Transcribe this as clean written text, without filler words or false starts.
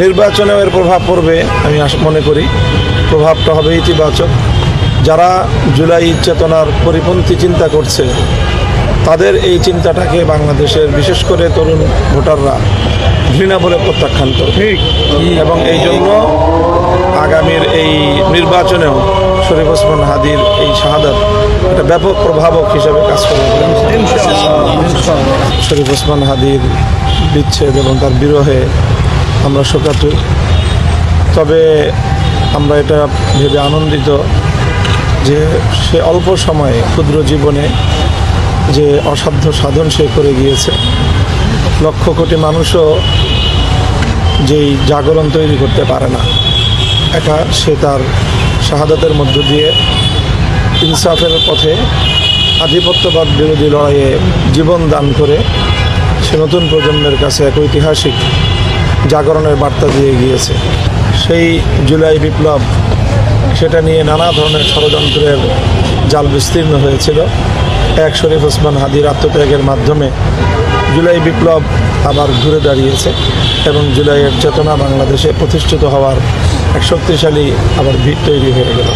নির্বাচনেও এর প্রভাব পড়বে, আমি মনে করি প্রভাবটা হবে ইতিবাচক। যারা জুলাই চেতনার পরিপন্থী চিন্তা করছে তাদের এই চিন্তাটাকে বাংলাদেশের বিশেষ করে তরুণ ভোটাররা ঘৃণা বলে প্রত্যাখ্যান করবে এবং এই জন্য আগামীর এই নির্বাচনেও শরীফ ওসমান হাদির এই শাহাদাত একটা ব্যাপক প্রভাবক হিসেবে কাজ করবে। শরীফ ওসমান হাদির বিচ্ছেদ এবং তার বিরহে আমরা শোকাতুর, তবে আমরা এটা ভেবে আনন্দিত যে সে অল্প সময়ে ক্ষুদ্র জীবনে যে অসাধ্য সাধন সে করে গিয়েছে। লক্ষ কোটি মানুষও যেই জাগরণ তৈরি করতে পারে না একা, সে তার শাহাদাতের মধ্য দিয়ে ইনসাফের পথে আধিপত্যবাদ বিরোধী লড়াইয়ে জীবন দান করে সে নতুন প্রজন্মের কাছে এক ঐতিহাসিক জাগরণের বার্তা দিয়ে গিয়েছে। সেই জুলাই বিপ্লব, সেটা নিয়ে নানা ধরনের ষড়যন্ত্রের জাল বিস্তীর্ণ হয়েছিল। এক শরীফ ওসমান হাদির আত্মত্যাগের মাধ্যমে জুলাই বিপ্লব আবার ঘুরে দাঁড়িয়েছে এবং জুলাইয়ের চেতনা বাংলাদেশে প্রতিষ্ঠিত হওয়ার এক শক্তিশালী আবার ভিত তৈরি হয়ে গেল।